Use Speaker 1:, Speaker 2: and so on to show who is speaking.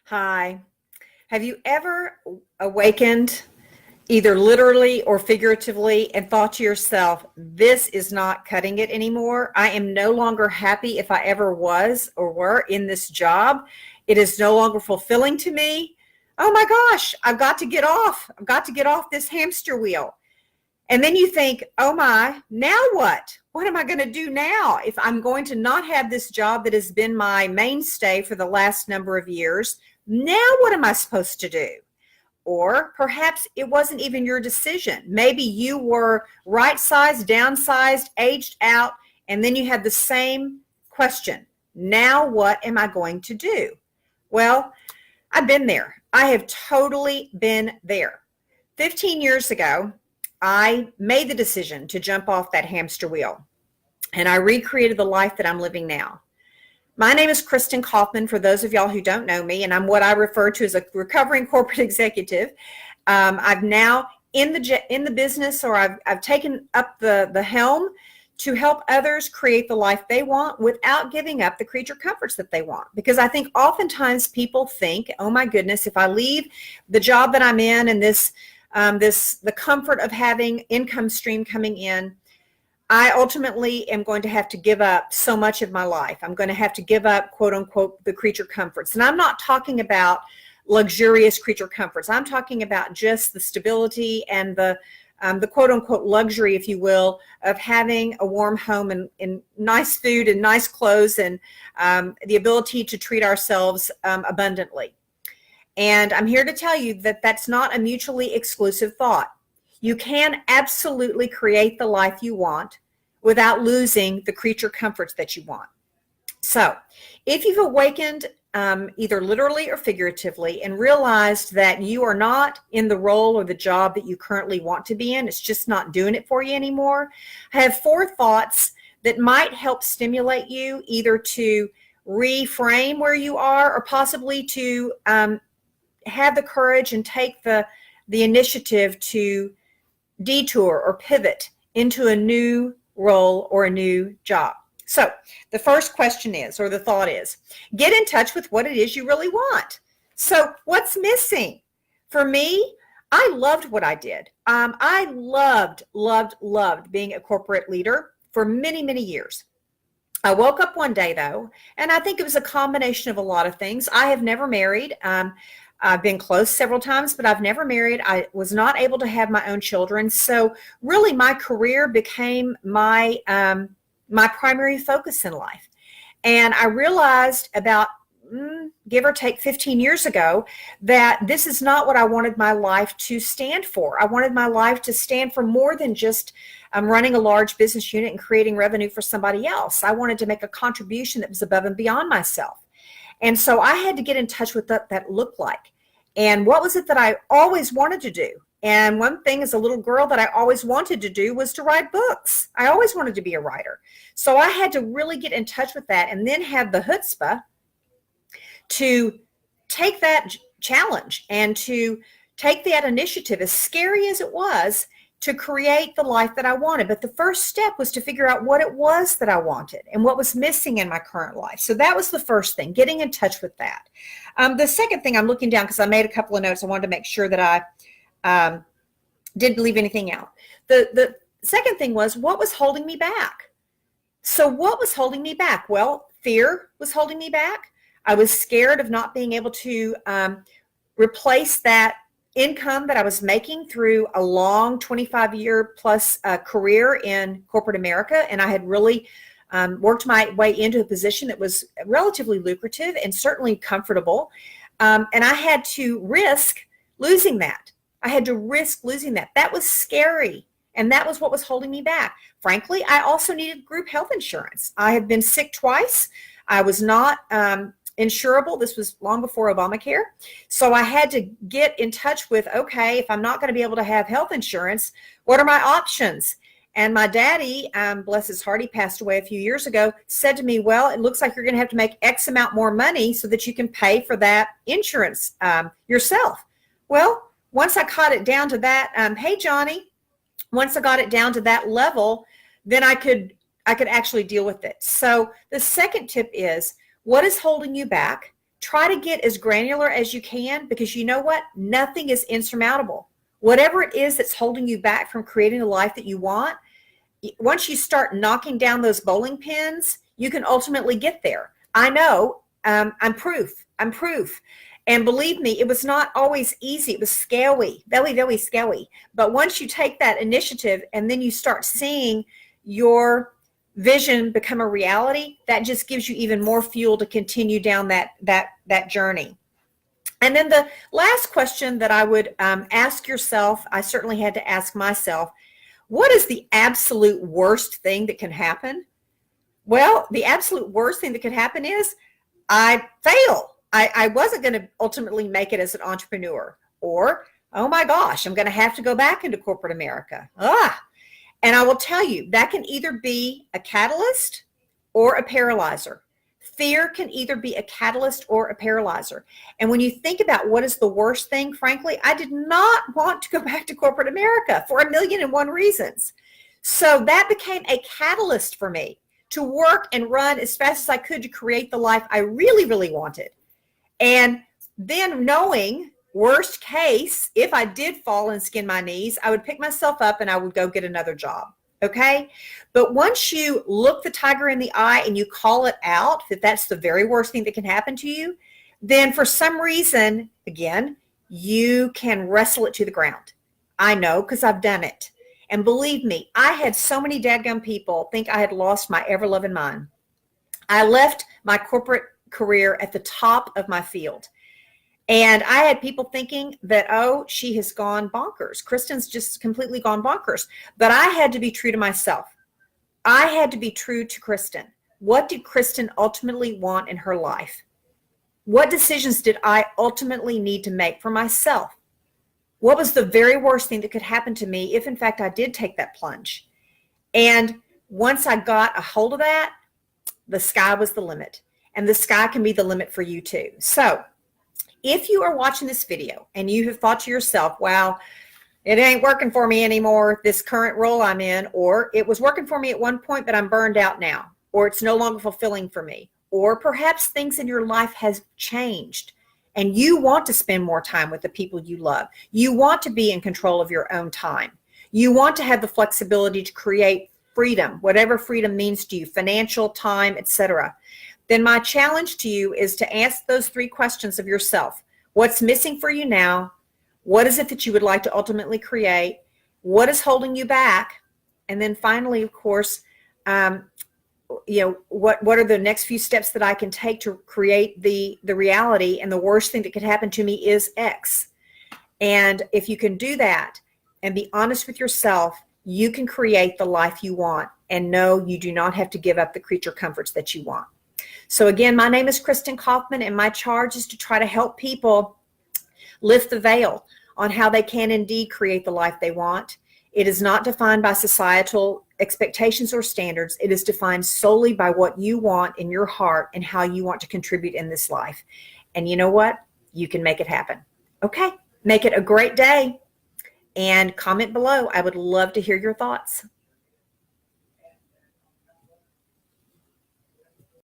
Speaker 1: Hi. Have you ever awakened, either literally or figuratively, and thought to yourself, this is not cutting it anymore? I am no longer happy if I ever was or were in this job. It is no longer fulfilling to me. Oh my gosh, I've got to get off. I've got to get off this hamster wheel. And then you think, oh my, now what? What am I going to do now if I'm going to not have this job that has been my mainstay for the last number of years? Now what am I supposed to do? Or perhaps it wasn't even your decision. Maybe you were right-sized, downsized, aged out, and then you had the same question. Now what am I going to do? Well, I've been there. I have totally been there. 15 years ago, I made the decision to jump off that hamster wheel, and I recreated the life that I'm living now. My name is Kristin Kaufman, for those of y'all who don't know me, and I'm what I refer to as a recovering corporate executive. I've now in the business, or I've taken up the helm to help others create the life they want without giving up the creature comforts that they want. Because I think oftentimes people think, oh my goodness, if I leave the job that I'm in and the comfort of having income stream coming in, I ultimately am going to have to give up so much of my life. I'm going to have to give up, quote unquote, the creature comforts. And I'm not talking about luxurious creature comforts. I'm talking about just the stability and the quote unquote luxury, if you will, of having a warm home and nice food and nice clothes and the ability to treat ourselves abundantly. And I'm here to tell you that that's not a mutually exclusive thought. You can absolutely create the life you want without losing the creature comforts that you want. So if you've awakened either literally or figuratively and realized that you are not in the role or the job that you currently want to be in, it's just not doing it for you anymore, I have 4 thoughts that might help stimulate you either to reframe where you are or possibly to have the courage and take the initiative to detour or pivot into a new role or a new job. So the first question is, or the thought is, get in touch with what it is you really want. So what's missing? For me, I loved what I did. I loved being a corporate leader for many, many years. I woke up one day though, and I think it was a combination of a lot of things. I have never married. I've been close several times, but I've never married. I was not able to have my own children. So really my career became my primary focus in life. And I realized about, give or take 15 years ago, that this is not what I wanted my life to stand for. I wanted my life to stand for more than just running a large business unit and creating revenue for somebody else. I wanted to make a contribution that was above and beyond myself. And so I had to get in touch with what that looked like. And what was it that I always wanted to do? And one thing as a little girl that I always wanted to do was to write books. I always wanted to be a writer. So I had to really get in touch with that and then have the chutzpah to take that challenge and to take that initiative, as scary as it was, to create the life that I wanted. But the first step was to figure out what it was that I wanted and what was missing in my current life. So that was the first thing, getting in touch with that. The second thing, I'm looking down because I made a couple of notes. I wanted to make sure that I didn't leave anything out. The second thing was, what was holding me back? So what was holding me back? Well, fear was holding me back. I was scared of not being able to replace that income that I was making through a long 25-year plus career in corporate America. And I had really worked my way into a position that was relatively lucrative and certainly comfortable. And I had to risk losing that. I had to risk losing that. That was scary. And that was what was holding me back. Frankly, I also needed group health insurance. I have been sick twice. I was not insurable. This was long before Obamacare. So I had to get in touch with, okay, if I'm not going to be able to have health insurance, what are my options? And my daddy, bless his heart, he passed away a few years ago, said to me, well, it looks like you're going to have to make X amount more money so that you can pay for that insurance yourself. Well, once I got it down to that, hey, Johnny, once I got it down to that level, then I could actually deal with it. So the second tip is, what is holding you back? try to get as granular as you can, because you know what? Nothing is insurmountable. Whatever it is that's holding you back from creating the life that you want, once you start knocking down those bowling pins, you can ultimately get there. I know. I'm proof. And believe me, it was not always easy. It was scary, very scary. But once you take that initiative and then you start seeing your vision become a reality, that just gives you even more fuel to continue down that journey. And then the last question that I would ask yourself, I certainly had to ask myself, what is the absolute worst thing that can happen? Well, the absolute worst thing that could happen is I fail. I wasn't going to ultimately make it as an entrepreneur, or, oh my gosh, I'm going to have to go back into corporate America. And I will tell you, that can either be a catalyst or a paralyzer. Fear can either be a catalyst or a paralyzer. And when you think about what is the worst thing, frankly, I did not want to go back to corporate America for 1,000,001 reasons. So that became a catalyst for me to work and run as fast as I could to create the life I really, really wanted. And then knowing, worst case, if I did fall and skin my knees, I would pick myself up and I would go get another job. Okay. But once you look the tiger in the eye and you call it out, that that's the very worst thing that can happen to you, then for some reason, again, you can wrestle it to the ground. I know, because I've done it. And believe me, I had so many dadgum people think I had lost my ever-loving mind. I left my corporate career at the top of my field. And I had people thinking that, oh, she has gone bonkers. Kristin's just completely gone bonkers. But I had to be true to myself. I had to be true to Kristin. What did Kristin ultimately want in her life? What decisions did I ultimately need to make for myself? What was the very worst thing that could happen to me if, in fact, I did take that plunge? And once I got a hold of that, the sky was the limit. And the sky can be the limit for you too. So if you are watching this video and you have thought to yourself, wow, it ain't working for me anymore, this current role I'm in, or it was working for me at one point, but I'm burned out now, or it's no longer fulfilling for me, or perhaps things in your life has changed and you want to spend more time with the people you love. You want to be in control of your own time. You want to have the flexibility to create freedom, whatever freedom means to you, financial, time, etc. Then my challenge to you is to ask those 3 questions of yourself. What's missing for you now? What is it that you would like to ultimately create? What is holding you back? And then finally, of course, what are the next few steps that I can take to create the reality? And the worst thing that could happen to me is X. And if you can do that and be honest with yourself, you can create the life you want. And no, you do not have to give up the creature comforts that you want. So again, my name is Kristin Kaufman, and my charge is to try to help people lift the veil on how they can indeed create the life they want. It is not defined by societal expectations or standards. It is defined solely by what you want in your heart and how you want to contribute in this life. And you know what? You can make it happen. Okay, make it a great day and comment below. I would love to hear your thoughts.